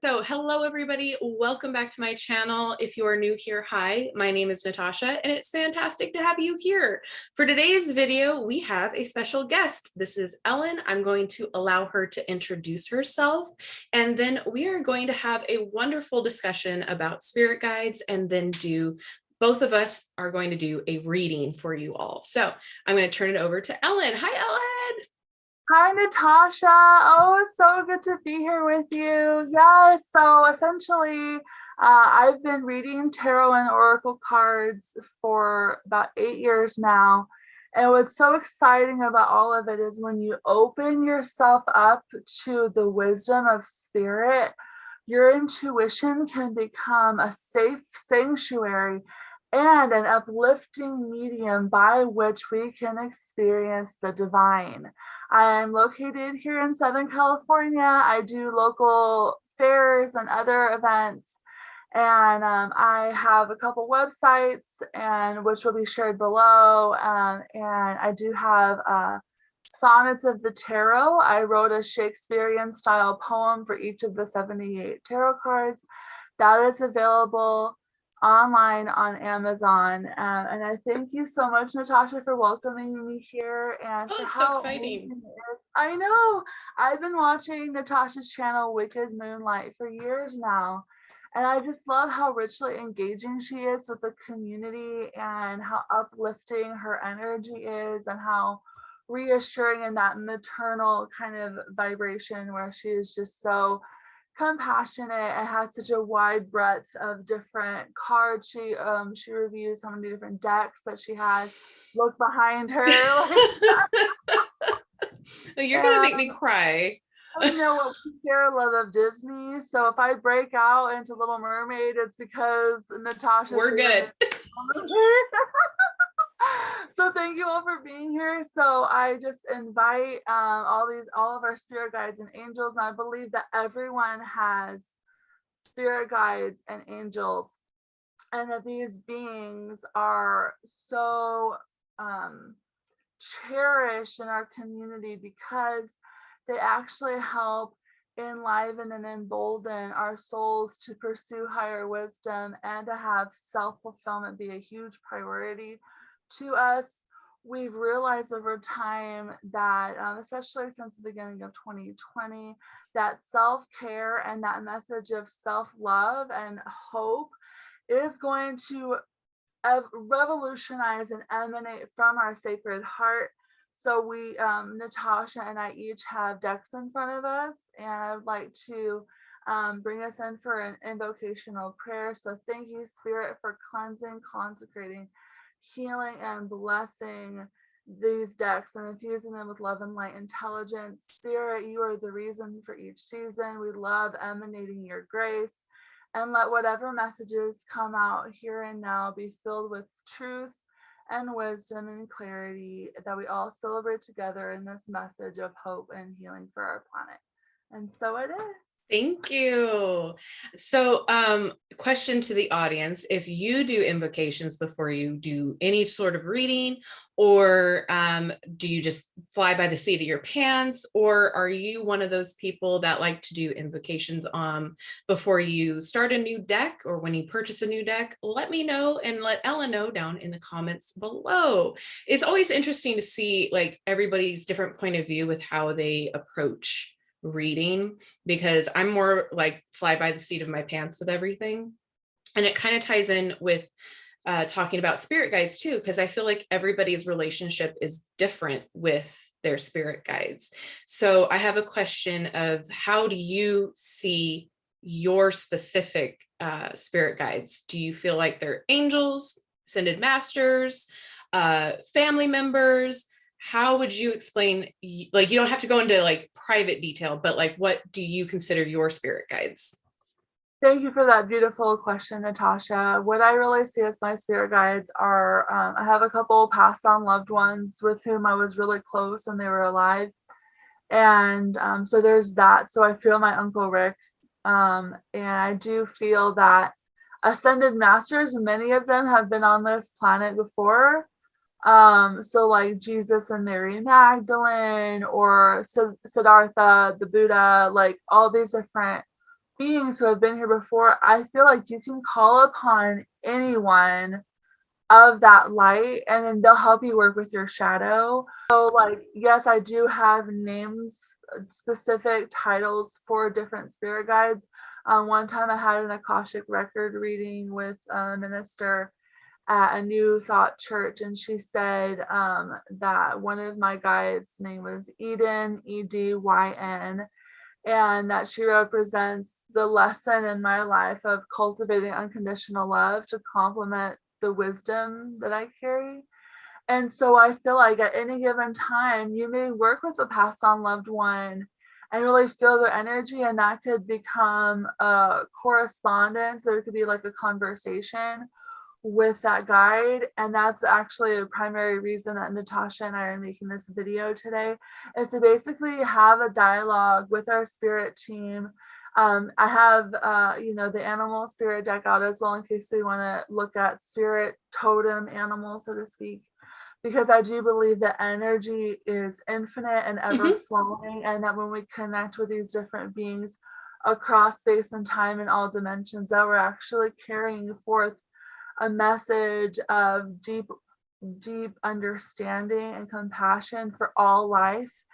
So hello everybody, welcome back to my channel. If you are new here, hi, my name is Natasha and it's fantastic to have you here. For today's video, we have a special guest. This is Ellen. I'm going to allow her to introduce herself and then we are going to have a wonderful discussion about spirit guides and then both of us are going to do a reading for you all. So I'm going to turn it over to Ellen. Hi, Ellen. Hi, Natasha. Oh, it's so good to be here with you. Yes, so essentially, I've been reading tarot and oracle cards for about 8 years now. And what's so exciting about all of it is when you open yourself up to the wisdom of spirit, your intuition can become a safe sanctuary and an uplifting medium by which we can experience the divine. I'm located here in Southern California. I do local fairs and other events. And I have a couple websites, and which will be shared below. And I do have Sonnets of the Tarot. I wrote a Shakespearean style poem for each of the 78 tarot cards. That is available online on Amazon. And I thank you so much, Natasha, for welcoming me here and for Oh, it's so how exciting. amazing it is. I know. I've been watching Natasha's channel, Wicked Moonlight, for years now. And I just love how richly engaging she is with the community and how uplifting her energy is and how reassuring in that maternal kind of vibration where she is just so compassionate and has such a wide breadth of different cards. She reviews how many different decks that she has. Look behind her. You're gonna make me cry. You know what, we share a love of Disney, so if I break out into Little Mermaid, it's because Natasha's We're good. So thank you all for being here. So I just invite all of our spirit guides and angels, and I believe that everyone has spirit guides and angels, and that these beings are so cherished in our community because they actually help enliven and embolden our souls to pursue higher wisdom and to have self-fulfillment be a huge priority to us. We've realized over time that, especially since the beginning of 2020, that self-care and that message of self-love and hope is going to revolutionize and emanate from our sacred heart. So we, Natasha and I each have decks in front of us, and I would like to bring us in for an invocational prayer. So thank you, Spirit, for cleansing, consecrating, healing, and blessing these decks and infusing them with love and light intelligence. Spirit, you are the reason for each season. We love emanating your grace. And let whatever messages come out here and now be filled with truth and wisdom and clarity that we all celebrate together in this message of hope and healing for our planet. And so it is. Thank you. So, question to the audience: if you do invocations before you do any sort of reading, or do you just fly by the seat of your pants, or are you one of those people that like to do invocations before you start a new deck or when you purchase a new deck? Let me know and let Ellen know down in the comments below. It's always interesting to see like everybody's different point of view with how they approach reading, because I'm more like fly by the seat of my pants with everything. And it kind of ties in with talking about spirit guides too, because I feel like everybody's relationship is different with their spirit guides. So I have a question of, how do you see your specific spirit guides? Do you feel like they're angels, ascended masters, family members? How would you explain, like, you don't have to go into like private detail, but like, what do you consider your spirit guides? Thank you for that beautiful question, Natasha. What I really see as my spirit guides are, I have a couple passed on loved ones with whom I was really close when they were alive. And so there's that. So I feel my Uncle Rick. And I do feel that ascended masters, many of them have been on this planet before. So like Jesus and Mary Magdalene, or Siddhartha, the Buddha, like all these different beings who have been here before, I feel like you can call upon anyone of that light, and then they'll help you work with your shadow. So like, yes, I do have names, specific titles for different spirit guides. One time I had an Akashic record reading with a minister at a New Thought church, and she said that one of my guides' name was Eden, Edyn, and that she represents the lesson in my life of cultivating unconditional love to complement the wisdom that I carry. And so I feel like at any given time, you may work with a passed on loved one and really feel their energy, and that could become a correspondence. There could be like a conversation with that guide. And that's actually a primary reason that Natasha and I are making this video today, is to basically have a dialogue with our spirit team. I have the animal spirit deck out as well, in case we want to look at spirit totem animals, so to speak, because I do believe that energy is infinite and ever flowing, and that when we connect with these different beings across space and time in all dimensions, that we're actually carrying forth a message of deep understanding and compassion for all life,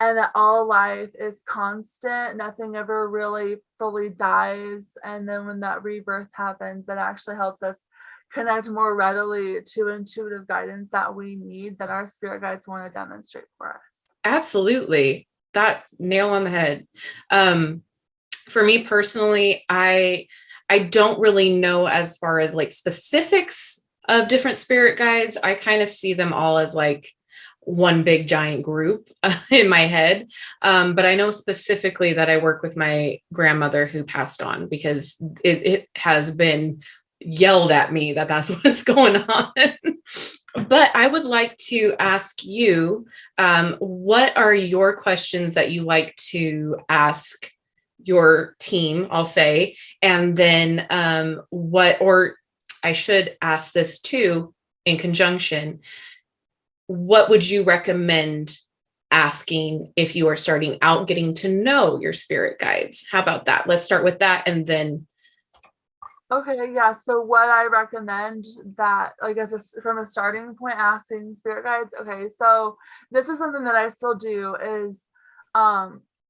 and that all life is constant. Nothing ever really fully dies. And then when that rebirth happens, that actually helps us connect more readily to intuitive guidance that we need, that our spirit guides want to demonstrate for us. Absolutely. That nail on the head. For me personally, I don't really know as far as like specifics of different spirit guides. I kind of see them all as like one big giant group in my head. But I know specifically that I work with my grandmother who passed on, because it has been yelled at me that that's what's going on. But I would like to ask you, what are your questions that you like to ask your team, I'll say, and then or I should ask this too in conjunction, what would you recommend asking if you are starting out getting to know your spirit guides? How about that? Let's start with that, and then Okay, yeah. So what I recommend, that, like, from a starting point, asking spirit guides. Okay, so this is something that I still do, is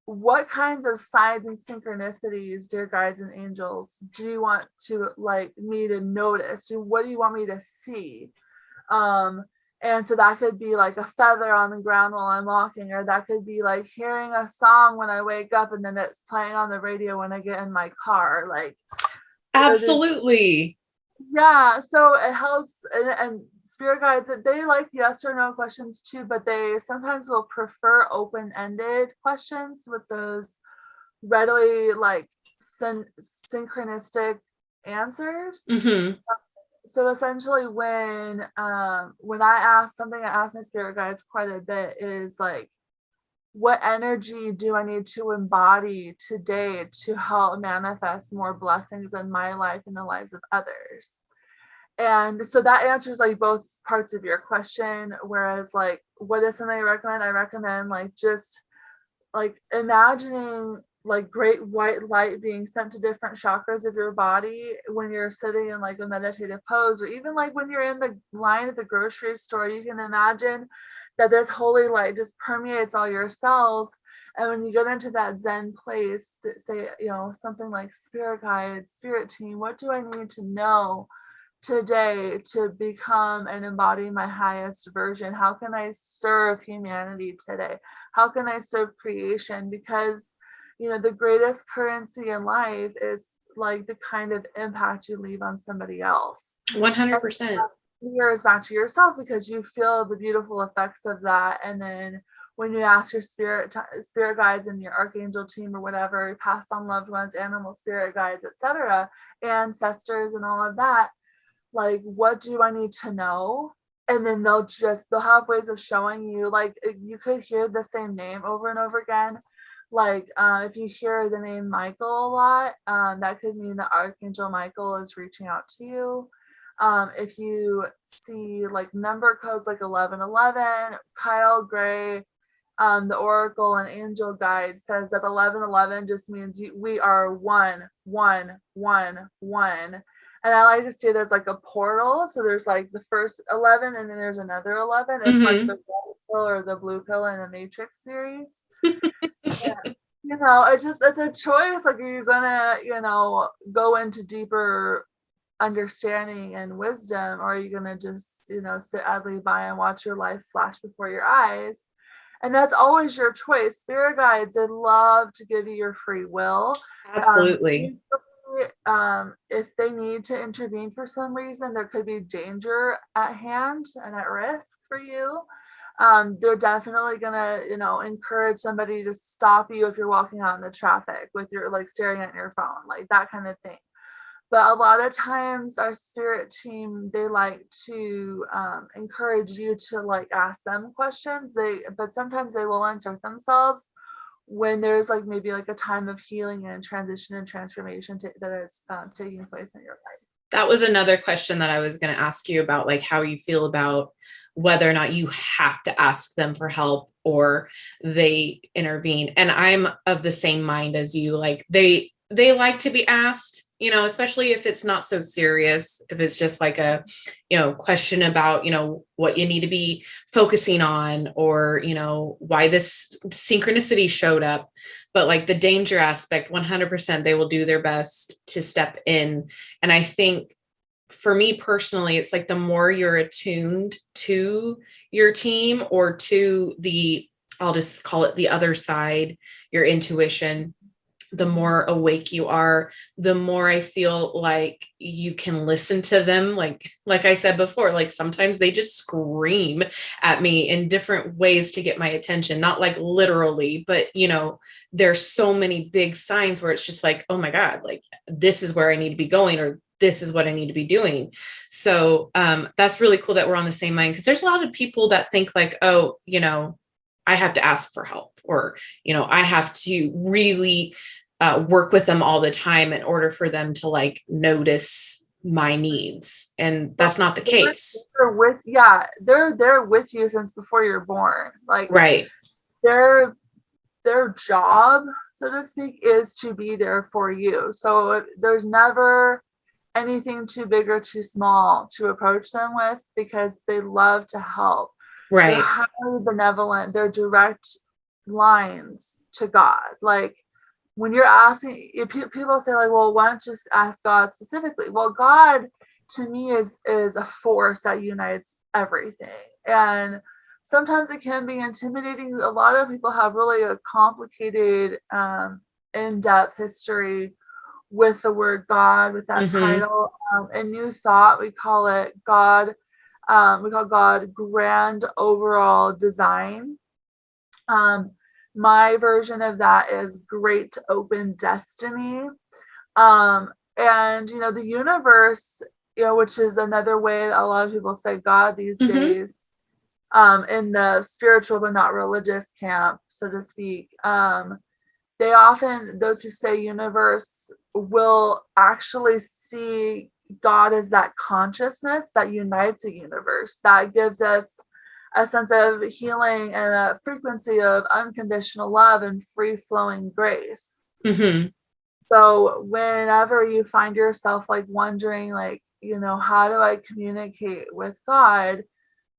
what kinds of signs and synchronicities, dear guides and angels, do you want to like me to notice? What do you want me to see? And so that could be like a feather on the ground while I'm walking, or that could be like hearing a song when I wake up and then it's playing on the radio when I get in my car. Like, absolutely. Yeah, so it helps, and spirit guides, they like yes or no questions too, but they sometimes will prefer open-ended questions with those readily like synchronistic answers. Mm-hmm. So essentially, when I ask something, I ask my spirit guides quite a bit, is like, what energy do I need to embody today to help manifest more blessings in my life and the lives of others? And so that answers like both parts of your question. Whereas like, what is something I recommend? I recommend like just like imagining like great white light being sent to different chakras of your body when you're sitting in like a meditative pose, or even like when you're in the line at the grocery store. You can imagine that this holy light just permeates all your cells. And when you get into that Zen place, say, something like, spirit guide, spirit team, what do I need to know today to become and embody my highest version? How can I serve humanity today? How can I serve creation? Because, the greatest currency in life is like the kind of impact you leave on somebody else. 100%. Mirrors back to yourself, because you feel the beautiful effects of that. And then when you ask your spirit guides and your archangel team or whatever, past on loved ones, animal spirit guides, etc., ancestors and all of that, like, what do I need to know? And then they'll have ways of showing you. Like, you could hear the same name over and over again. Like, if you hear the name Michael a lot, that could mean that Archangel Michael is reaching out to you. If you see like number codes like 1111, Kyle Gray, the oracle and angel guide says that 1111 just means we are one, one, one, one. And I like to see it as like a portal. So there's like the first 11 and then there's another 11. It's like the red pill or the blue pill in the Matrix series. Yeah. It's a choice. Like, are you gonna, go into deeper understanding and wisdom, or are you gonna just, sit idly by and watch your life flash before your eyes? And that's always your choice. Spirit guides, they love to give you your free will. Absolutely. If they need to intervene for some reason, there could be danger at hand and at risk for you. They're definitely gonna, encourage somebody to stop you if you're walking out in the traffic with your like staring at your phone, like that kind of thing. But a lot of times our spirit team, they like to encourage you to like ask them questions. But sometimes they will insert themselves when there's like maybe like a time of healing and transition and transformation that is taking place in your life. That was another question that I was going to ask you about, like how you feel about whether or not you have to ask them for help or they intervene. And I'm of the same mind as you. Like they like to be asked, especially if it's not so serious, if it's just like a, question about, what you need to be focusing on, or, why this synchronicity showed up. But like the danger aspect, 100%, they will do their best to step in. And I think for me personally, it's like the more you're attuned to your team or to I'll just call it the other side, your intuition, the more awake you are, the more I feel like you can listen to them. Like I said before, like sometimes they just scream at me in different ways to get my attention, not like literally, but there's so many big signs where it's just like, oh my God, like this is where I need to be going, or this is what I need to be doing. So that's really cool that we're on the same mind, because there's a lot of people that think like, oh, I have to ask for help, or, I have to really work with them all the time in order for them to like notice my needs. And that's not the case. They're there with you since before you're born. Like, right. Their job, so to speak, is to be there for you. So there's never anything too big or too small to approach them with, because they love to help. Right. They're highly benevolent. They're direct lines to God. Like, when you're asking, people say like, well, why don't you just ask God specifically? Well, God to me is a force that unites everything. And sometimes it can be intimidating. A lot of people have really a complicated, in-depth history with the word God, with that title. In New Thought, we call it God. We call God grand overall design. My version of that is great open destiny. And, the universe, which is another way a lot of people say God these days, in the spiritual but not religious camp, so to speak. They often, those who say universe, will actually see God as that consciousness that unites a universe, that gives us a sense of healing and a frequency of unconditional love and free-flowing grace. So whenever you find yourself like wondering, like, how do I communicate with God?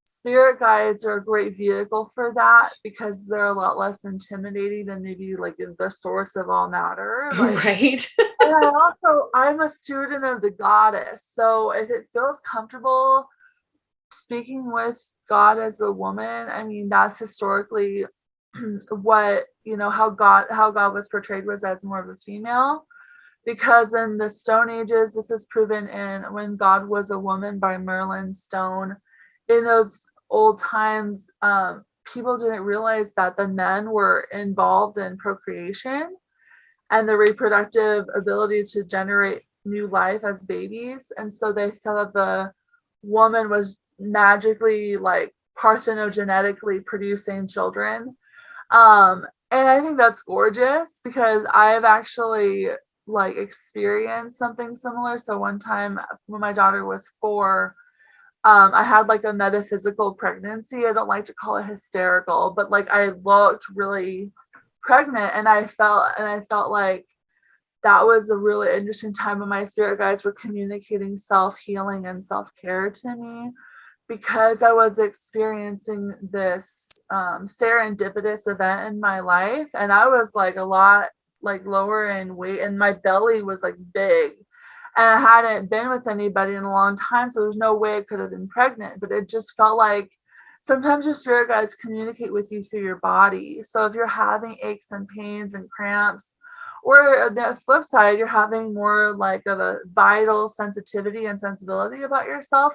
Spirit guides are a great vehicle for that, because they're a lot less intimidating than maybe like the source of all matter. Like, right. And I'm a student of the goddess. So if it feels comfortable speaking with God as a woman, I mean, that's historically what, how God was portrayed, was as more of a female. Because in the Stone Ages, this is proven in When God Was a Woman by Merlin Stone. In those old times, people didn't realize that the men were involved in procreation and the reproductive ability to generate new life as babies. And so they thought that the woman was magically, like, parthenogenetically producing children. And I think that's gorgeous, because I've actually experienced something similar. So one time when my daughter was 4, I had like a metaphysical pregnancy. I don't like to call it hysterical, but like I looked really pregnant, and I felt like that was a really interesting time when my spirit guides were communicating self-healing and self-care to me, because I was experiencing this serendipitous event in my life, and I was like a lot like lower in weight, and my belly was like big, and I hadn't been with anybody in a long time, so there's no way I could have been pregnant. But it just felt like sometimes your spirit guides communicate with you through your body. So if you're having aches and pains and cramps, or the flip side, you're having more like of a vital sensitivity and sensibility about yourself,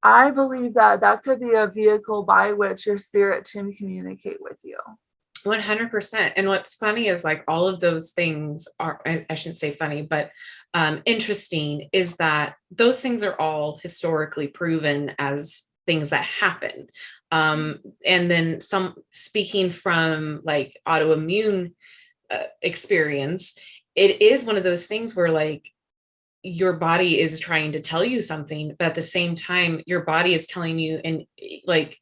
I believe that that could be a vehicle by which your spirit can communicate with you. 100%. And what's funny is like all of those things are, I shouldn't say funny, but interesting is that those things are all historically proven as things that happen. And then some, speaking from like autoimmune experience, it is one of those things where like your body is trying to tell you something, but at the same time, your body is telling you in like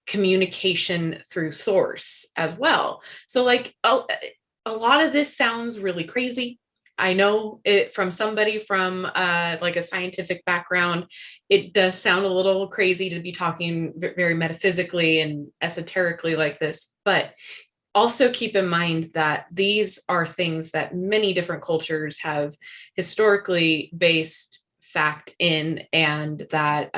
communication through source as well. So like a lot of this sounds really crazy. I know it from somebody from like a scientific background. It does sound a little crazy to be talking very metaphysically and esoterically like this, but also keep in mind that these are things that many different cultures have historically based fact in, and that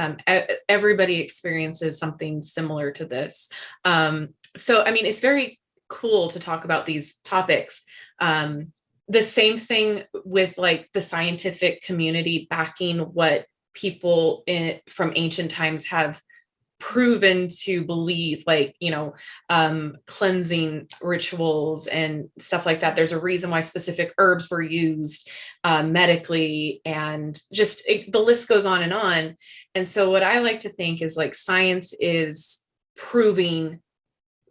everybody experiences something similar to this. So, I mean, it's very cool to talk about these topics. The same thing with like the scientific community backing what people from ancient times have proven to believe, like, you know, cleansing rituals and stuff like that. There's a reason why specific herbs were used medically, and just the list goes on and on. And so what I like to think is like science is proving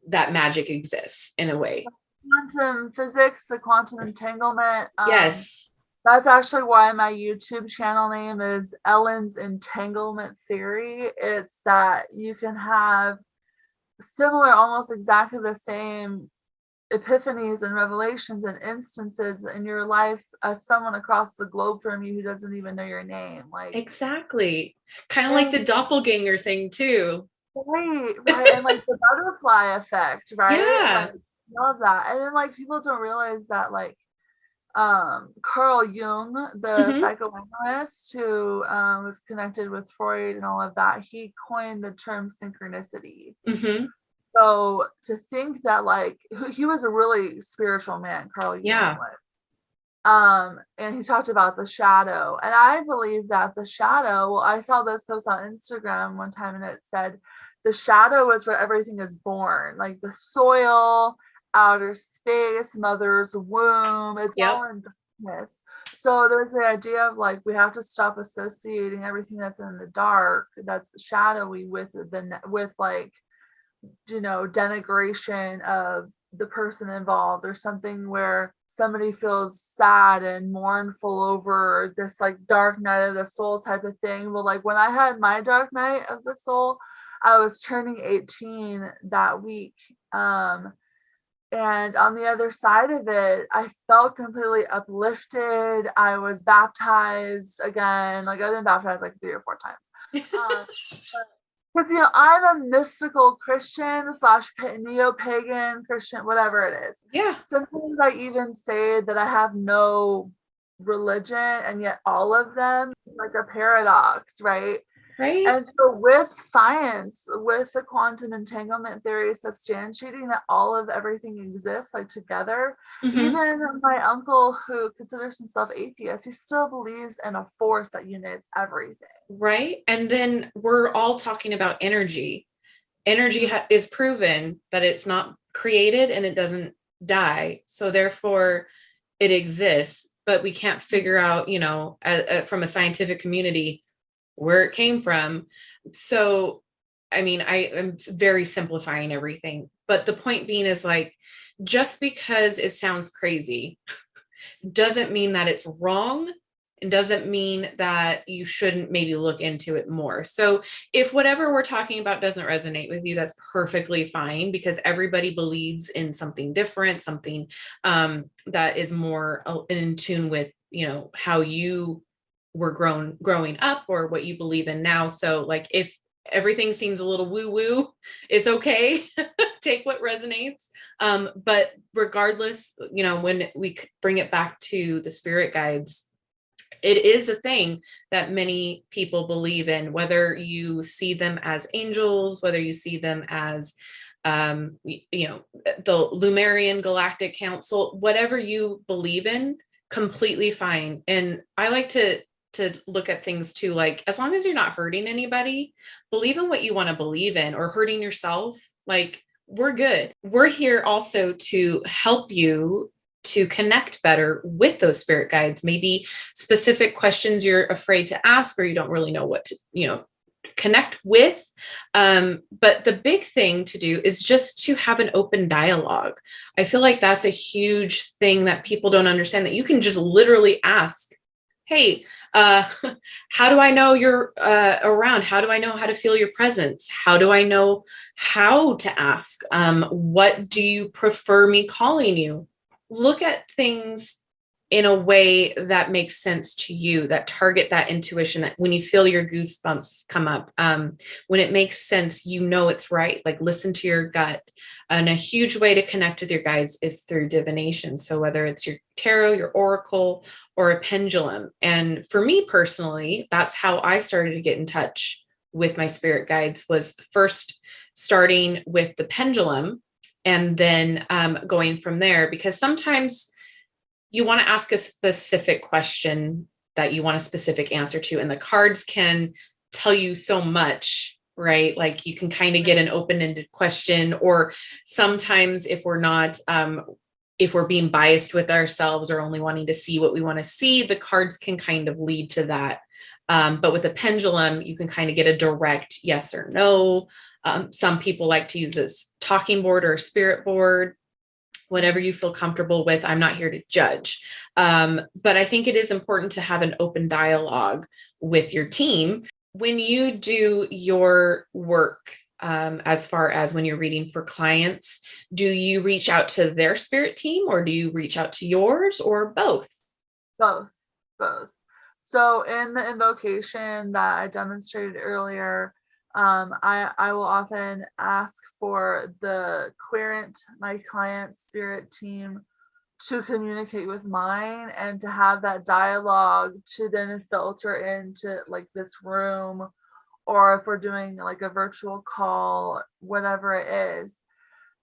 that magic exists in a way. Quantum physics, the quantum entanglement. Yes. That's actually why my YouTube channel name is Ellen's Entanglement Theory. It's that you can have similar, almost exactly the same epiphanies and revelations and instances in your life as someone across the globe from you who doesn't even know your name. Like exactly. Kind of like the doppelganger thing too. Right. And like the butterfly effect, right? Yeah. Like love that. And then like people don't realize that like Carl Jung, the Mm-hmm. psychoanalyst who was connected with Freud and all of that, he coined the term synchronicity. Mm-hmm. So to think that like he was a really spiritual man, Carl Jung Yeah. was. And he talked about the shadow. And I believe that the shadow, well, I saw this post on Instagram one time and it said the shadow is where everything is born, like the soil, outer space, mother's womb, it's Yep. all in darkness. So there's the idea of like we have to stop associating everything that's in the dark, that's shadowy, with like, you know, denigration of the person involved, or something where somebody feels sad and mournful over this like dark night of the soul type of thing. Well, like when I had my dark night of the soul, I was turning 18 that week. And on the other side of it, I felt completely uplifted. I was baptized again. Like I've been baptized like 3 or 4 times. Because, you know, I'm a mystical Christian / neo-pagan Christian, whatever it is. Yeah. Sometimes I even say that I have no religion, and yet all of them, like a paradox, right? Right. And so with science, with the quantum entanglement theory substantiating that all of everything exists like together, Mm-hmm. even my uncle who considers himself atheist, he still believes in a force that unites everything. Right. And then we're all talking about energy. Energy is proven that it's not created and it doesn't die. So therefore it exists, but we can't figure out, you know, from a scientific community where it came from. So, I mean, I am very simplifying everything, but the point being is like, just because it sounds crazy doesn't mean that it's wrong. It doesn't mean that you shouldn't maybe look into it more. So if whatever we're talking about doesn't resonate with you, that's perfectly fine, because everybody believes in something different, something that is more in tune with, you know, how you were growing up or what you believe in now. So like if everything seems a little woo woo, it's okay. Take what resonates. But regardless, you know, when we bring it back to the spirit guides, it is a thing that many people believe in, whether you see them as angels, whether you see them as, you know, the Lumerian Galactic Council, whatever you believe in, completely fine. And I like to look at things too, like, as long as you're not hurting anybody, believe in what you want to believe in, or hurting yourself, like, we're good. We're here also to help you to connect better with those spirit guides, maybe specific questions you're afraid to ask, or you don't really know what to, you know, connect with. But the big thing to do is just to have an open dialogue. I feel like that's a huge thing that people don't understand, that you can just literally ask, hey, how do I know you're around? How do I know how to feel your presence? How do I know how to ask? What do you prefer me calling you? Look at things in a way that makes sense to you, that target that intuition, that when you feel your goosebumps come up, when it makes sense, you know it's right. Like, listen to your gut. And a huge way to connect with your guides is through divination. So whether it's your tarot, your oracle, or a pendulum. And for me personally, that's how I started to get in touch with my spirit guides, was first starting with the pendulum and then going from there, because sometimes you want to ask a specific question that you want a specific answer to, and the cards can tell you so much, right? Like, you can kind of get an open-ended question, or sometimes if we're not, if we're being biased with ourselves or only wanting to see what we want to see, the cards can kind of lead to that. But with a pendulum, you can kind of get a direct yes or no. Some people like to use this talking board or a spirit board, whatever you feel comfortable with. I'm not here to judge. But I think it is important to have an open dialogue with your team. When you do your work, as far as when you're reading for clients, do you reach out to their spirit team, or do you reach out to yours, or both? Both. So in the invocation that I demonstrated earlier, I will often ask for the querent, my client spirit team, to communicate with mine and to have that dialogue to then filter into like this room, or if we're doing like a virtual call, whatever it is,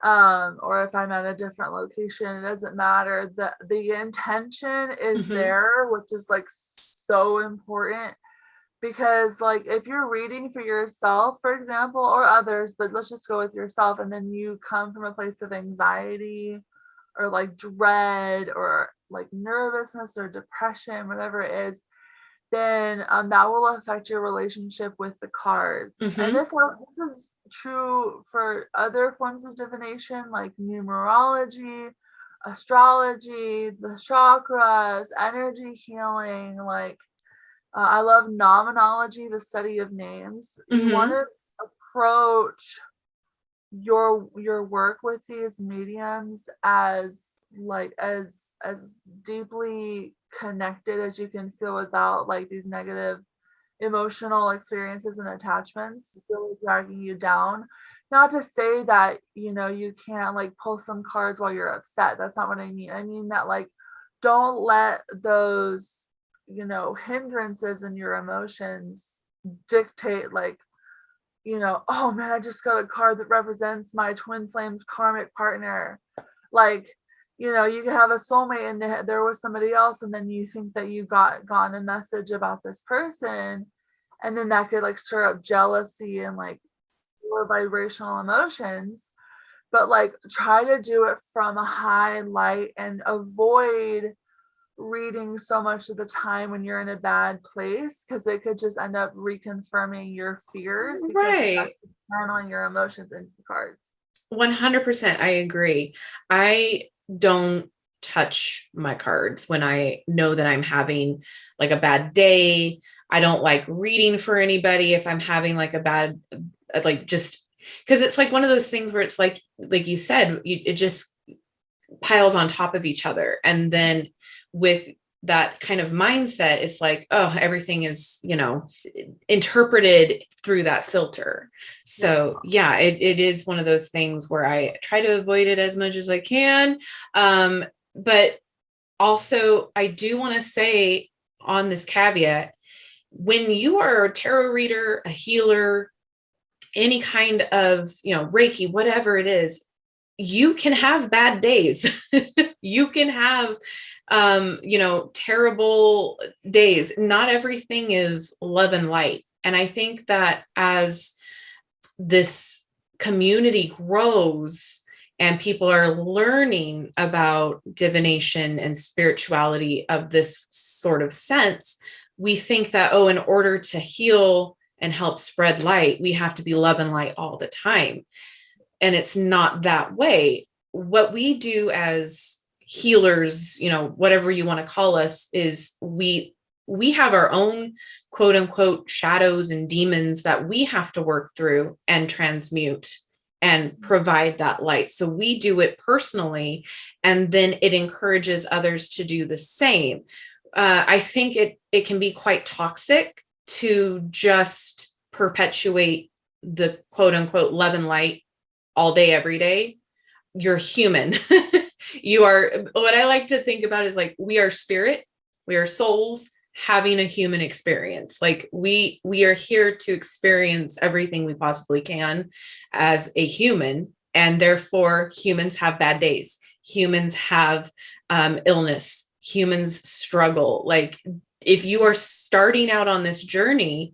or if I'm at a different location, it doesn't matter. The intention is there, which is like so important. Because like if you're reading for yourself, for example, or others, but let's just go with yourself, and then you come from a place of anxiety or like dread or like nervousness or depression, whatever it is, then that will affect your relationship with the cards. And this is true for other forms of divination, like numerology, astrology, the chakras, energy healing. Like, I love nomenology, the study of names. You want to approach your work with these mediums as like as deeply connected as you can feel, without like these negative emotional experiences and attachments really dragging you down. Not to say that, you know, you can't like pull some cards while you're upset. That's not what I mean. I mean that, like, don't let those, you know, hindrances in your emotions dictate, like, you know, oh man, I just got a card that represents my twin flames karmic partner. Like, you know, you could have a soulmate and there was somebody else, and then you think that you gotten a message about this person, and then that could like stir up jealousy and like lower vibrational emotions. But like, try to do it from a high light and avoid reading so much of the time when you're in a bad place, because it could just end up reconfirming your fears, because Right. channeling your emotions into the cards. 100%. I agree. I don't touch my cards when I know that I'm having like a bad day. I don't like reading for anybody if I'm having like a bad, like just because it's like one of those things where it's like you said, it just piles on top of each other. And then with that kind of mindset, it's like, oh, everything is, interpreted through that filter. So yeah, it is one of those things where I try to avoid it as much as I can. But also I do want to say on this caveat, when you are a tarot reader, a healer, any kind of, Reiki, whatever it is, you can have bad days. You can have, terrible days. Not everything is love and light. And I think that as this community grows and people are learning about divination and spirituality of this sort of sense, we think that, oh, in order to heal and help spread light, we have to be love and light all the time. And it's not that way. What we do as healers, whatever you want to call us, is we have our own quote unquote shadows and demons that we have to work through and transmute and provide that light. So we do it personally, and then it encourages others to do the same. I think it can be quite toxic to just perpetuate the quote unquote love and light all day, every day. You're human. You are, what I like to think about is like, we are spirit, we are souls having a human experience. Like we are here to experience everything we possibly can as a human. And therefore humans have bad days. Humans have illness. Humans struggle. Like if you are starting out on this journey,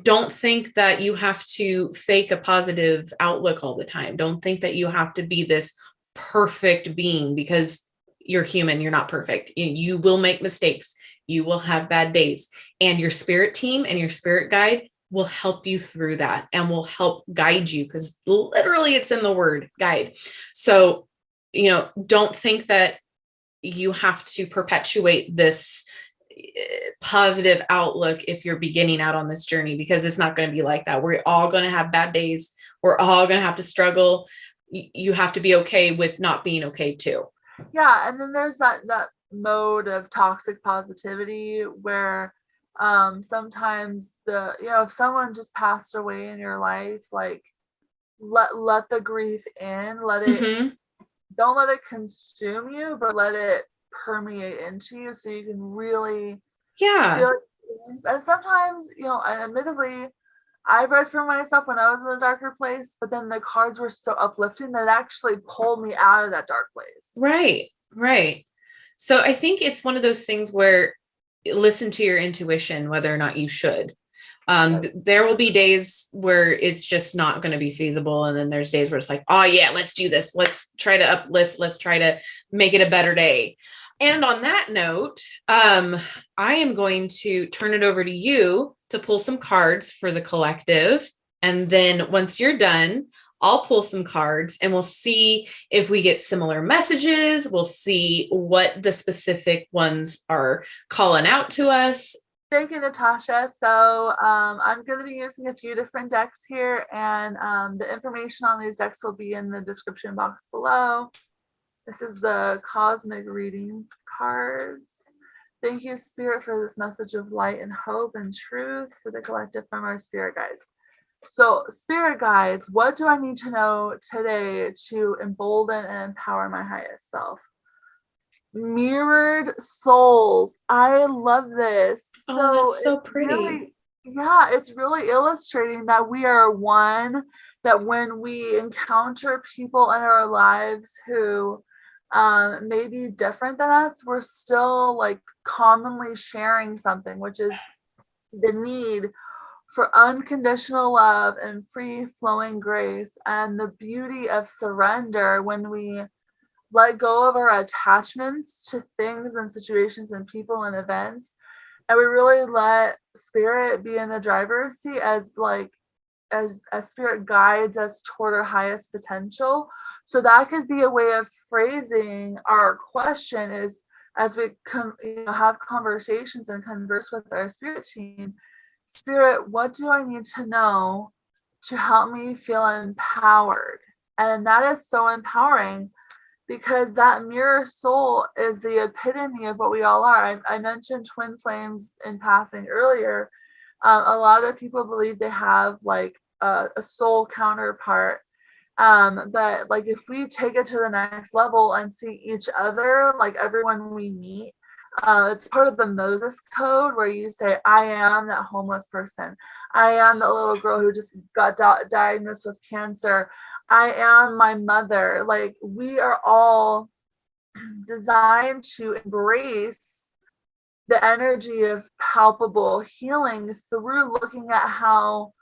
don't think that you have to fake a positive outlook all the time. Don't think that you have to be this perfect being, because you're human. You're not perfect. You will make mistakes. You will have bad days, and your spirit team and your spirit guide will help you through that and will help guide you, because literally it's in the word guide. So, don't think that you have to perpetuate this positive outlook if you're beginning out on this journey, because it's not going to be like that. We're all going to have bad days. We're all going to have to struggle. You have to be okay with not being okay too. Yeah. And then there's that mode of toxic positivity where sometimes if someone just passed away in your life, like let the grief in, let it, don't let it consume you, but let it permeate into you so you can really feel it. And sometimes, and admittedly, I read for myself when I was in a darker place, but then the cards were so uplifting that it actually pulled me out of that dark place. Right. So I think it's one of those things where listen to your intuition, whether or not you should. There will be days where it's just not going to be feasible. And then there's days where it's like, oh yeah, let's do this. Let's try to uplift. Let's try to make it a better day. And on that note, I am going to turn it over to you to pull some cards for the collective. And then once you're done, I'll pull some cards and we'll see if we get similar messages. We'll see what the specific ones are calling out to us. Thank you, Natasha. So I'm going to be using a few different decks here, and the information on these decks will be in the description box below. This is the cosmic reading cards. Thank you, Spirit, for this message of light and hope and truth for the collective from our spirit guides. So, spirit guides, what do I need to know today to embolden and empower my highest self? Mirrored souls. I love this. Oh, that's so pretty. It's really illustrating that we are one, that when we encounter people in our lives who may be different than us, we're still like commonly sharing something, which is the need for unconditional love and free flowing grace, and the beauty of surrender when we let go of our attachments to things and situations and people and events, and we really let spirit be in the driver's seat as like as spirit guides us toward our highest potential. So that could be a way of phrasing our question is, as we have conversations and converse with our spirit team, spirit, what do I need to know to help me feel empowered? And that is so empowering, because that mirror soul is the epitome of what we all are. I mentioned twin flames in passing earlier. A lot of people believe they have like a soul counterpart. But like if we take it to the next level and see each other, like everyone we meet, it's part of the Moses code where you say, I am that homeless person. I am the little girl who just got diagnosed with cancer. I am my mother. Like we are all designed to embrace the energy of palpable healing through looking at how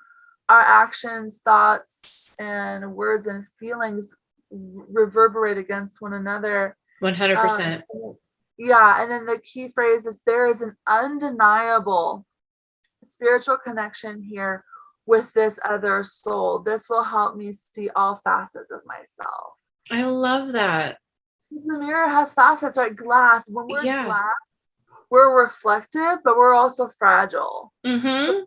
our actions, thoughts, and words and feelings reverberate against one another. 100%. Yeah. And then the key phrase is, there is an undeniable spiritual connection here with this other soul. This will help me see all facets of myself. I love that. Because the mirror has facets, right? Glass. When we're glass, we're reflective, but we're also fragile. So,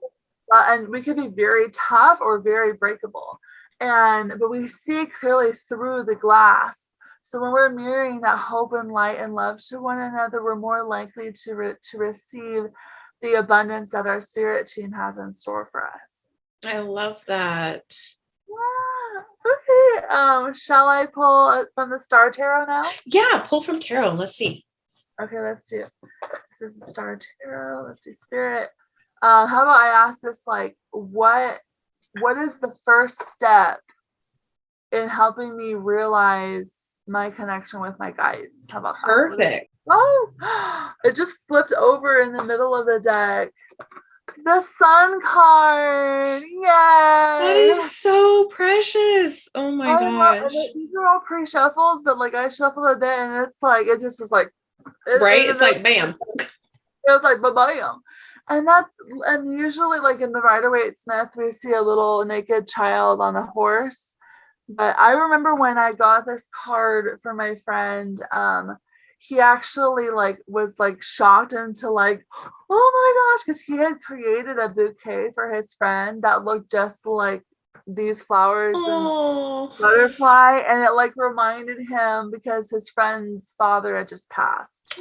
and we can be very tough or very breakable. But we see clearly through the glass. So when we're mirroring that hope and light and love to one another, we're more likely to receive the abundance that our spirit team has in store for us. I love that. Yeah. Okay. Shall I pull from the Star Tarot now? Yeah, pull from tarot. Let's see. Okay, let's do it. This is the Star Tarot. Let's see, Spirit. How about I ask this, like, what is the first step in helping me realize my connection with my guides? How about Perfect. That? Oh, it just flipped over in the middle of the deck. The Sun card. Yay! That is so precious. Oh my gosh. These are all pre-shuffled, but like I shuffled a bit and it's like, it just was like, right? It's like, bam. It was like, bam. And usually like in the Rider-Waite-Smith, we see a little naked child on a horse. But I remember when I got this card for my friend, he actually like was like shocked into like, oh my gosh, because he had created a bouquet for his friend that looked just like these flowers and butterfly, and it like reminded him because his friend's father had just passed.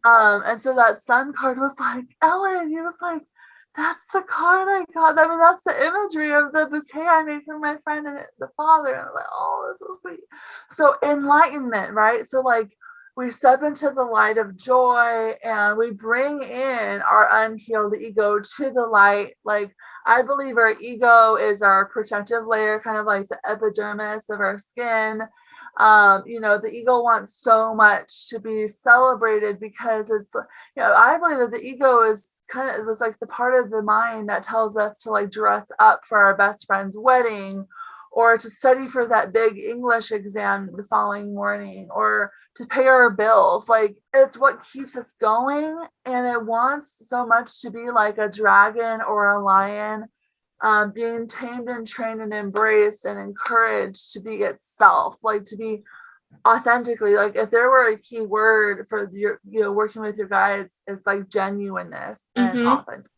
And so that Sun card was like, Ellen, he was like, that's the card I got. I mean, that's the imagery of the bouquet I made for my friend and the father. And I'm like, oh, that's so sweet. So enlightenment, right? So like we step into the light of joy and we bring in our unhealed ego to the light. Like I believe our ego is our protective layer, kind of like the epidermis of our skin. The ego wants so much to be celebrated because it's, I believe that the ego is it's like the part of the mind that tells us to like dress up for our best friend's wedding, or to study for that big English exam the following morning, or to pay our bills. Like it's what keeps us going, and it wants so much to be like a dragon or a lion, being tamed and trained and embraced and encouraged to be itself, like to be authentically. Like if there were a key word for your working with your guides, it's like genuineness and authenticity,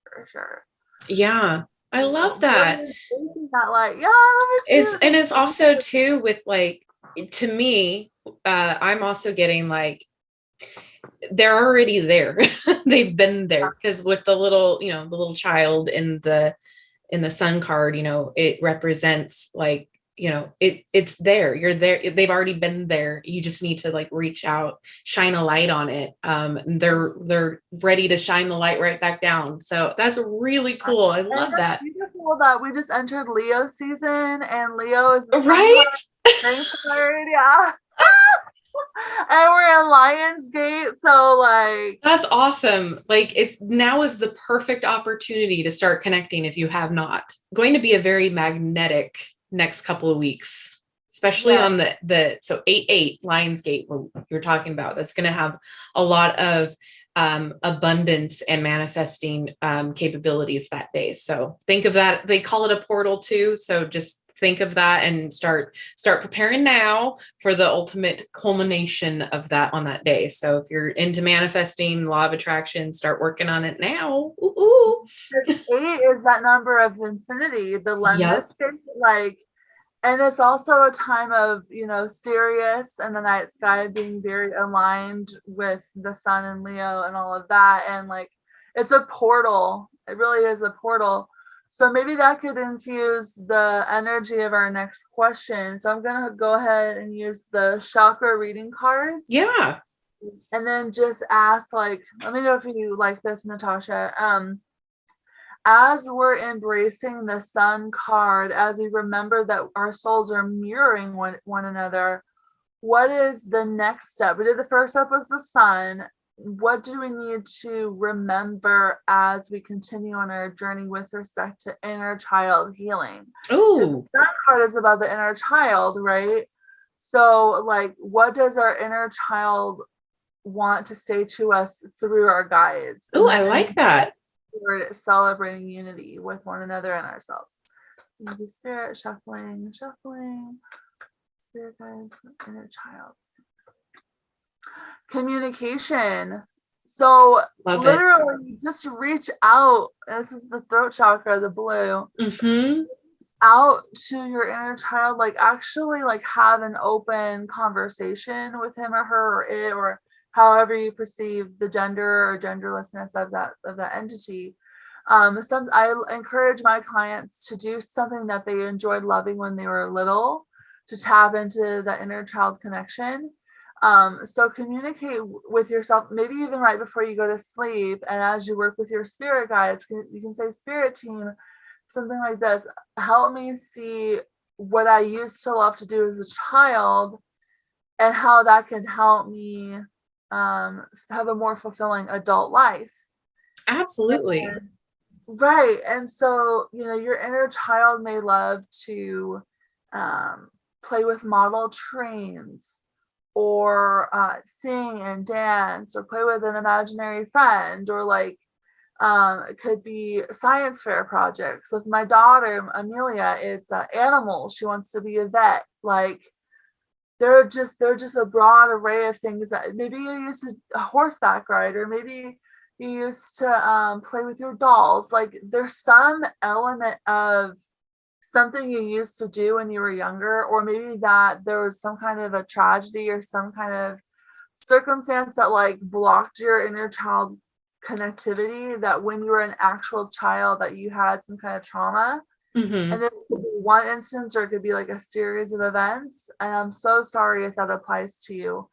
for sure. Yeah, I love that. It's also too with like, to me, I'm also getting like they're already there. They've been there, because with the little the little child in the Sun card, it represents like, it's there. You're there. They've already been there. You just need to like reach out, shine a light on it. They're ready to shine the light right back down. So that's really cool. I love that. Beautiful that we just entered Leo season, and Leo is the right. Card, yeah. And we're in Lionsgate, so like that's awesome. Like now is the perfect opportunity to start connecting if you have not. Going to be a very magnetic next couple of weeks. especially Yeah. on so 8-8 Lionsgate, what you're talking about, that's going to have a lot of abundance and manifesting capabilities that day. So think of that. They call it a portal too. So just think of that and start preparing now for the ultimate culmination of that on that day. So if you're into manifesting, law of attraction, start working on it now. Ooh. 8 is that number of infinity, the Yep. lemnis state, like, and it's also a time of, you know, Sirius and the night sky being very aligned with the sun and Leo and all of that. And like, it's a portal. It really is a portal. So maybe that could infuse the energy of our next question. So I'm going to go ahead and use the chakra reading cards. Yeah. And then just ask, like, let me know if you like this, Natasha. As we're embracing the sun card, as we remember that our souls are mirroring one another, what is the next step? We did the first step was the sun. What do we need to remember as we continue on our journey with respect to inner child healing? Because Ooh. that card is about the inner child, right? So, like, what does our inner child want to say to us through our guides? Ooh, And I then like that. we're celebrating unity with one another and ourselves. Maybe spirit, shuffling, spirit guides, inner child. Communication. So Love it. literally just reach out. This is the throat chakra, the blue. Mm-hmm. Out to your inner child, like actually like have an open conversation with him or her or it, or however you perceive the gender or genderlessness of that entity. I encourage my clients to do something that they enjoyed loving when they were little, to tap into that inner child connection. So communicate with yourself, maybe even right before you go to sleep, and as you work with your spirit guides, you can say, spirit team, something like this: help me see what I used to love to do as a child and how that can help me have a more fulfilling adult life. Absolutely. And, right. And so, you know, your inner child may love to play with model trains, or sing and dance, or play with an imaginary friend, or like it could be science fair projects. With my daughter Amelia, it's animals. She wants to be a vet. Like, they're just a broad array of things. That maybe you used to a horseback ride, or maybe you used to play with your dolls. Like, there's some element of something you used to do when you were younger, or maybe that there was some kind of a tragedy or some kind of circumstance that like blocked your inner child connectivity, that when you were an actual child that you had some kind of trauma. Mm-hmm. And this could be one instance, or it could be like a series of events. And I'm so sorry if that applies to you.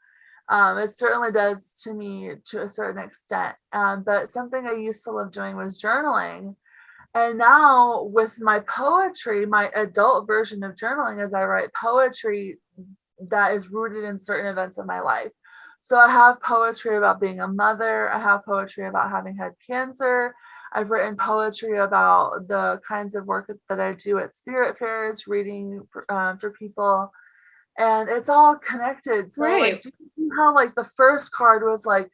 It certainly does to me to a certain extent. But something I used to love doing was journaling. And now with my poetry, my adult version of journaling, is I write poetry that is rooted in certain events of my life. So I have poetry about being a mother. I have poetry about having had cancer. I've written poetry about the kinds of work that I do at spirit fairs, reading for people. And it's all connected. So like, Right. do you see how like the first card was like,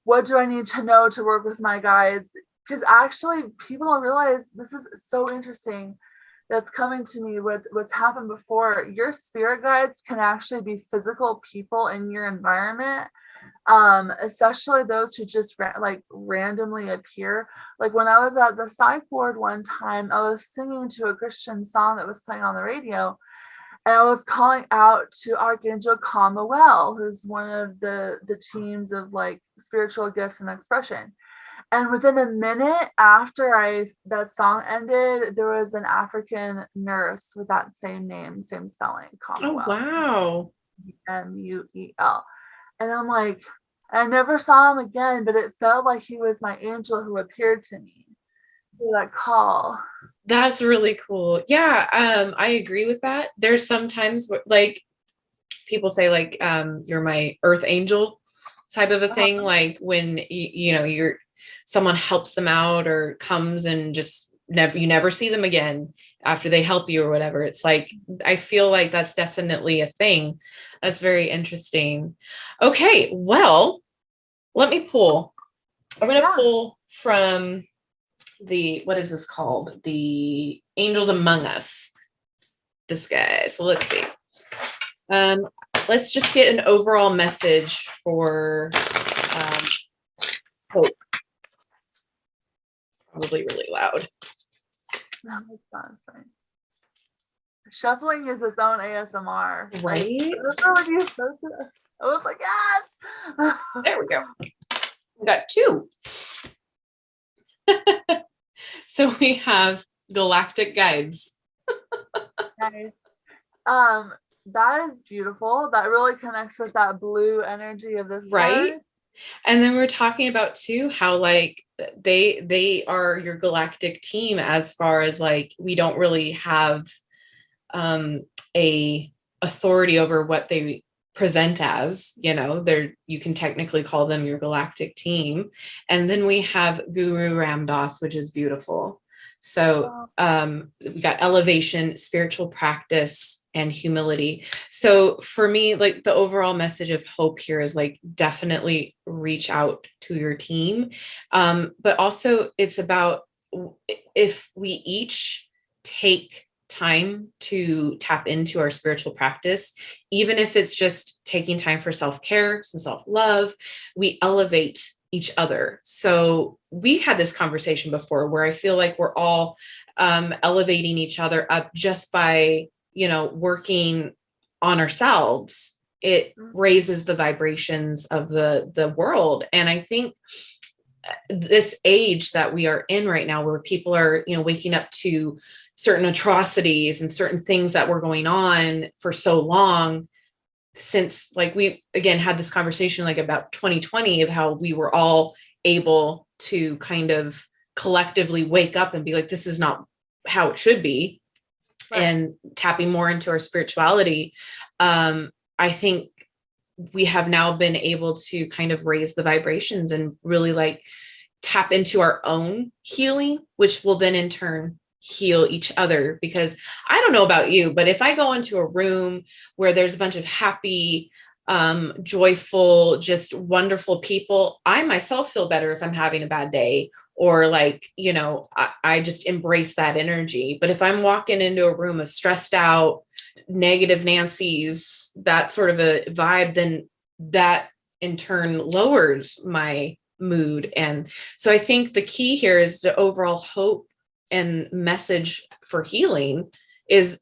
what do I need to know to work with my guides? Because actually people don't realize, this is so interesting, that's coming to me, what's happened before. Your spirit guides can actually be physical people in your environment, especially those who just like randomly appear. Like when I was at the psych ward one time, I was singing to a Christian song that was playing on the radio, and I was calling out to Archangel Kamael, who's one of the teams of like spiritual gifts and expression. And within a minute after that song ended, there was an African nurse with that same name, same spelling, Oh, Kamael, wow. Muel. And I'm like, I never saw him again, but it felt like he was my angel who appeared to me through that call. That's really cool. Yeah, I agree with that. There's sometimes like people say like you're my earth angel type of a thing, like when you know you're someone helps them out or comes and just you never see them again after they help you or whatever. It's like, I feel like that's definitely a thing. That's very interesting. Okay, well, let me pull. I'm going to pull from what is this called? The Angels Among Us. This guy. So let's see. Let's just get an overall message for hope. Probably really loud. No, it's not. It's fine. Shuffling is its own ASMR. Right? I was like, yes! There we go. We got two. So we have galactic guides. Nice. That is beautiful. That really connects with that blue energy of this right card. And then we're talking about too how like they are your galactic team, as far as like we don't really have a authority over what they present as, you can technically call them your galactic team. And then we have Guru Ram Dass, which is beautiful. So we got elevation, spiritual practice, and humility. So for me, like the overall message of hope here is like definitely reach out to your team. But also it's about if we each take time to tap into our spiritual practice, even if it's just taking time for self-care, some self-love, we elevate each other. So we had this conversation before where I feel like we're all elevating each other up just by, working on ourselves. It raises the vibrations of the world. And I think this age that we are in right now, where people are, waking up to certain atrocities and certain things that were going on for so long, since like we again had this conversation like about 2020 of how we were all able to kind of collectively wake up and be like, this is not how it should be. Right. And tapping more into our spirituality. I think we have now been able to kind of raise the vibrations and really like tap into our own healing, which will then in turn heal each other. Because I don't know about you, but if I go into a room where there's a bunch of happy, joyful, just wonderful people, I myself feel better if I'm having a bad day, or like, I just embrace that energy. But if I'm walking into a room of stressed out, negative Nancy's, that sort of a vibe, then that in turn lowers my mood. And so I think the key here is the overall hope and message for healing is,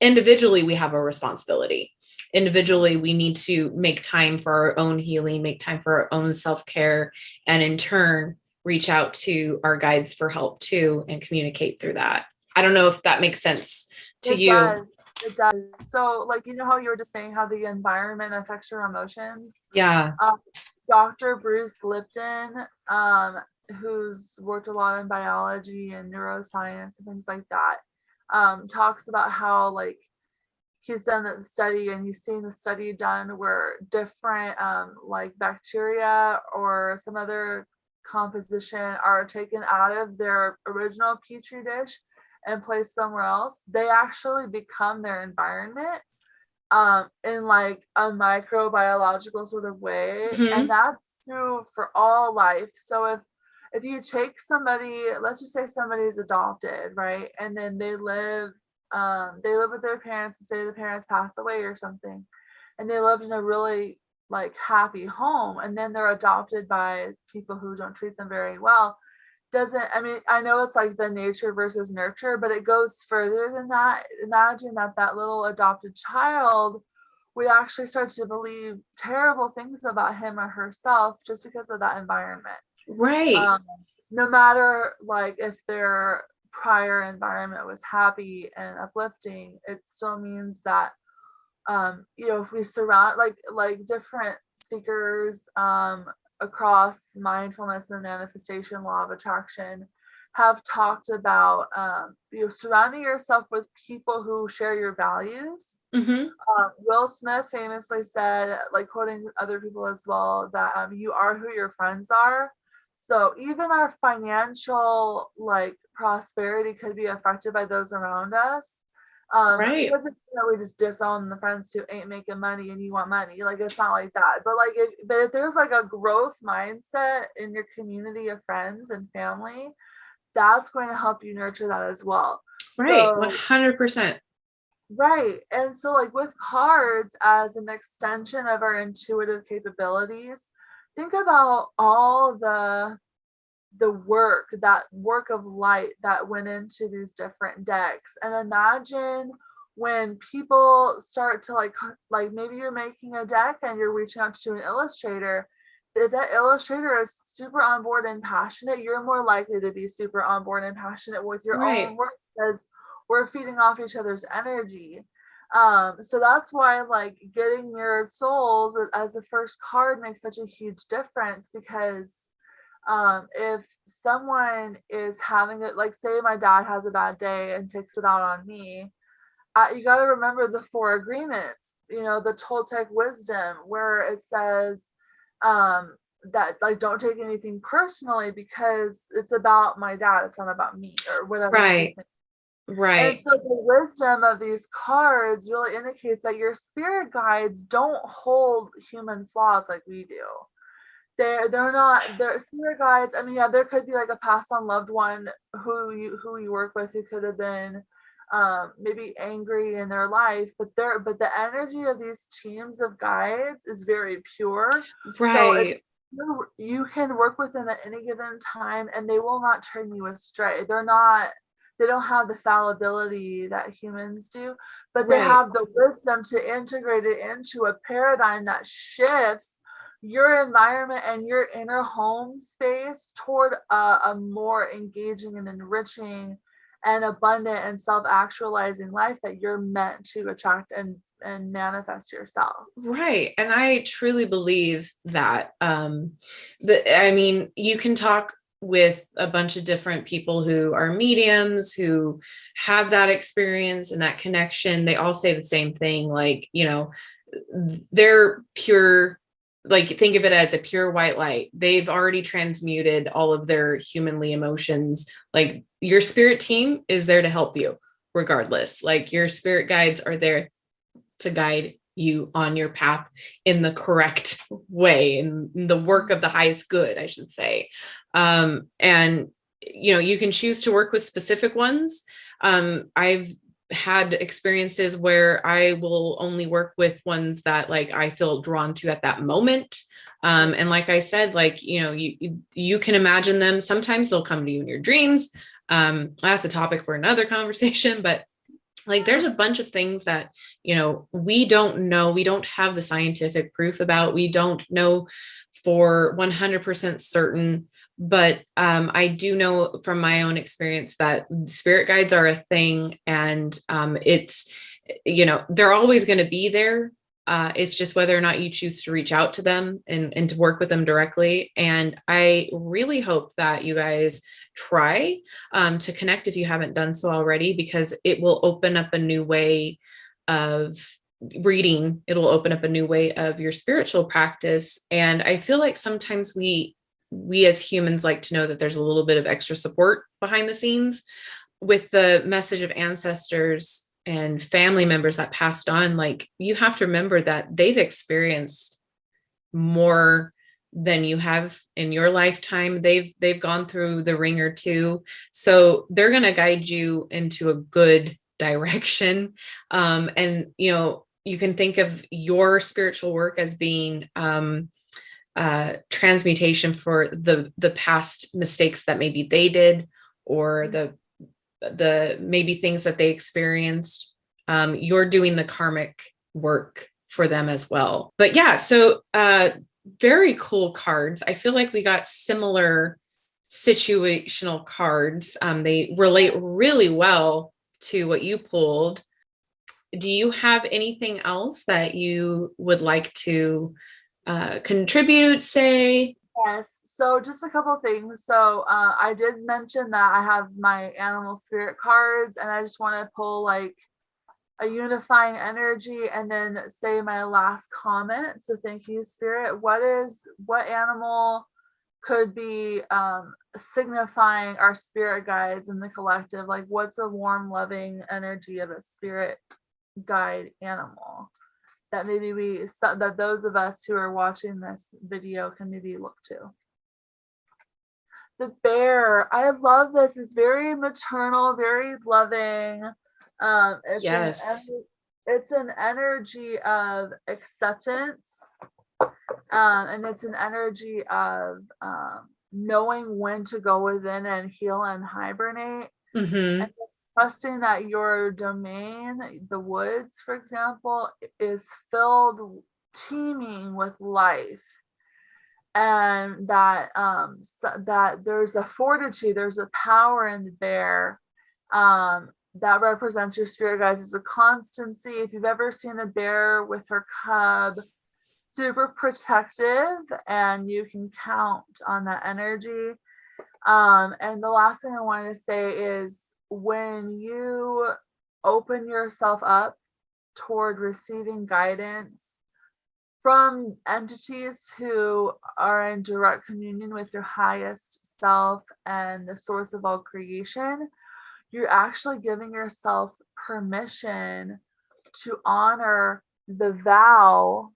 individually we have a responsibility. Individually, we need to make time for our own healing, make time for our own self-care, and in turn, reach out to our guides for help too, and communicate through that. I don't know if that makes sense to you. It does. So like, how you were just saying how the environment affects your emotions. Yeah. Dr. Bruce Lipton, who's worked a lot in biology and neuroscience and things like that, talks about how like he's done that study, and he's seen the study done where different like bacteria or some other composition are taken out of their original petri dish and placed somewhere else. They actually become their environment in like a microbiological sort of way. Mm-hmm. And that's true for all life. So if you take somebody, let's just say somebody's adopted, right, and then they live with their parents, and say the parents pass away or something, and they lived in a really like happy home, and then they're adopted by people who don't treat them very well. I know it's like the nature versus nurture, but it goes further than that. Imagine that little adopted child would actually start to believe terrible things about him or herself just because of that environment. Right. No matter like if their prior environment was happy and uplifting, it still means that if we surround like different speakers across mindfulness and the manifestation law of attraction have talked about surrounding yourself with people who share your values. Mm-hmm. Will Smith famously said, like quoting other people as well, that you are who your friends are. So even our financial like prosperity could be affected by those around us. Right. Doesn't mean that we just disown the friends who ain't making money and you want money. Like it's not like that. But like if there's like a growth mindset in your community of friends and family, that's going to help you nurture that as well. Right. So 100%. right. And so like with cards as an extension of our intuitive capabilities, think about all the work of light that went into these different decks, and imagine when people start to like maybe you're making a deck and you're reaching out to an illustrator. If that illustrator is super on board and passionate, you're more likely to be super on board and passionate with your own Right. work, because we're feeding off each other's energy. So that's why like getting your souls as the first card makes such a huge difference, because if someone is having it, like say my dad has a bad day and takes it out on me, you got to remember the four agreements, the Toltec wisdom, where it says that like don't take anything personally because it's about my dad, it's not about me, or whatever the Right. case may be. And Right. so the wisdom of these cards really indicates that your spirit guides don't hold human flaws like we do. They're not, they're spirit guides. I mean, yeah, there could be like a passed on loved one who you work with who could have been maybe angry in their life, but the energy of these teams of guides is very pure. So if Right. you can work with them at any given time and they will not turn you astray. They don't have the fallibility that humans do, but they Right. have the wisdom to integrate it into a paradigm that shifts your environment and your inner home space toward a more engaging and enriching and abundant and self-actualizing life that you're meant to attract and manifest yourself. Right. And I truly believe that I mean, you can talk with a bunch of different people who are mediums who have that experience and that connection. They all say the same thing, like, they're pure, like think of it as a pure white light. They've already transmuted all of their humanly emotions. Like your spirit team is there to help you regardless. Like your spirit guides are there to guide you on your path in the correct way, in the work of the highest good, I should say. And you can choose to work with specific ones. I've had experiences where I will only work with ones that like I feel drawn to at that moment. And like I said, like, you can imagine them. Sometimes they'll come to you in your dreams. That's a topic for another conversation, but like there's a bunch of things that we don't know, we don't have the scientific proof about, we don't know for 100% certain, but I do know from my own experience that spirit guides are a thing, and it's they're always going to be there. It's just whether or not you choose to reach out to them and to work with them directly. And I really hope that you guys try to connect if you haven't done so already, because it will open up a new way of reading. It'll open up a new way of your spiritual practice. And I feel like sometimes we as humans like to know that there's a little bit of extra support behind the scenes with the message of ancestors and family members that passed on. Like you have to remember that they've experienced more than you have in your lifetime. They've gone through the ringer too. So they're going to guide you into a good direction. And you can think of your spiritual work as being transmutation for the past mistakes that maybe they did, or the maybe things that they experienced. You're doing the karmic work for them as well. But yeah, so very cool cards. I feel like we got similar situational cards. They relate really well to what you pulled. Do you have anything else that you would like to contribute, say? Yes. So just a couple things. So I did mention that I have my animal spirit cards, and I just want to pull like a unifying energy and then say my last comment. So thank you, Spirit. What animal could be signifying our spirit guides in the collective. Like, what's a warm, loving energy of a spirit guide animal that maybe that those of us who are watching this video can maybe look to. The bear, I love this. It's very maternal, very loving. Yes. It's an energy of acceptance, and it's an energy of knowing when to go within and heal and hibernate, and trusting that your domain, the woods, for example, is filled, teeming with life, and that that there's a fortitude, there's a power in the bear that represents your spirit guides as a constancy. If you've ever seen a bear with her cub, super protective, and you can count on that energy. And the last thing I wanted to say is, when you open yourself up toward receiving guidance from entities who are in direct communion with your highest self and the source of all creation, you're actually giving yourself permission to honor the vow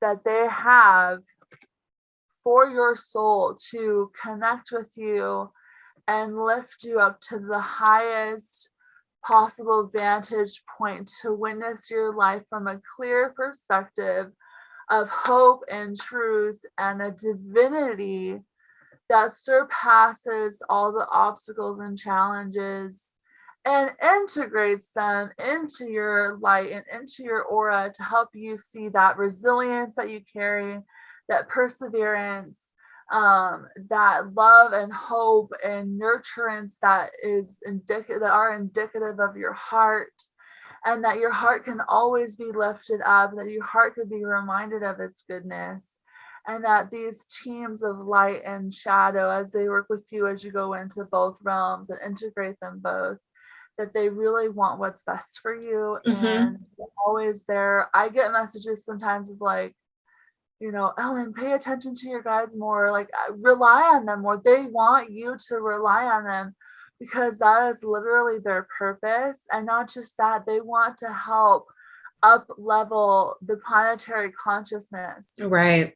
that they have for your soul to connect with you and lift you up to the highest possible vantage point, to witness your life from a clear perspective of hope and truth and a divinity that surpasses all the obstacles and challenges, and integrates them into your light and into your aura to help you see that resilience that you carry, that perseverance, that love and hope and nurturance that are indicative of your heart, and that your heart can always be lifted up, that your heart could be reminded of its goodness, and that these teams of light and shadow, as they work with you as you go into both realms and integrate them both, that they really want what's best for you, and they're always there. I get messages sometimes of like, you know, Ellen, pay attention to your guides more, like rely on them more. They want you to rely on them, because that is literally their purpose. And not just that, they want to help up level the planetary consciousness. Right.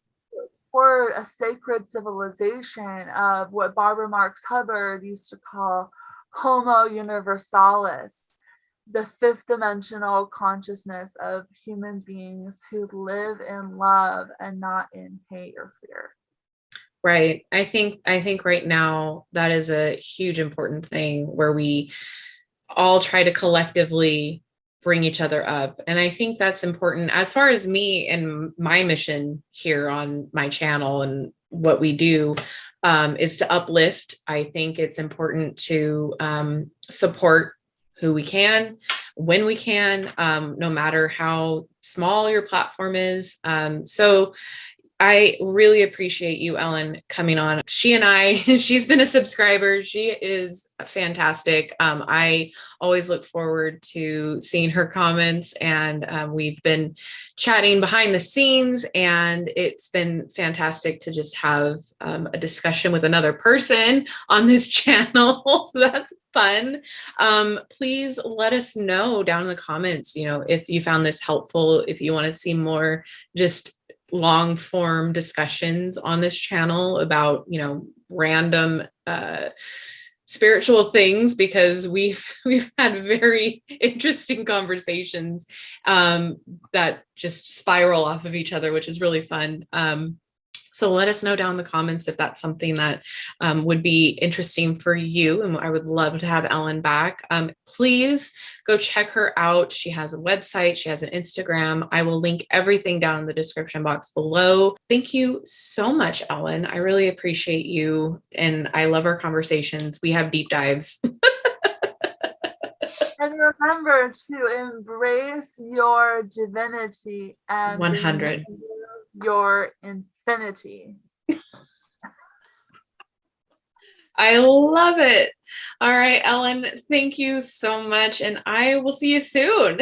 For a sacred civilization of what Barbara Marx Hubbard used to call Homo Universalis, the fifth dimensional consciousness of human beings who live in love and not in hate or fear. Right. I think right now that is a huge important thing, where we all try to collectively bring each other up. And I think that's important as far as me and my mission here on my channel and what we do, is to uplift. I think it's important to support who we can, when we can, no matter how small your platform is. So I really appreciate you, Ellen, coming on. She's been a subscriber. She is fantastic. I always look forward to seeing her comments, and we've been chatting behind the scenes, and it's been fantastic to just have a discussion with another person on this channel. So that's fun. Please let us know down in the comments, you know, if you found this helpful, if you want to see more just long form discussions on this channel about, you know, random spiritual things, because we've had very interesting conversations that just spiral off of each other, which is really fun. So let us know down in the comments if that's something that would be interesting for you. And I would love to have Ellen back. Please go check her out. She has a website. She has an Instagram. I will link everything down in the description box below. Thank you so much, Ellen. I really appreciate you. And I love our conversations. We have deep dives. And remember to embrace your divinity and 100. your infinity. I love it. All right, Ellen, thank you so much. And I will see you soon.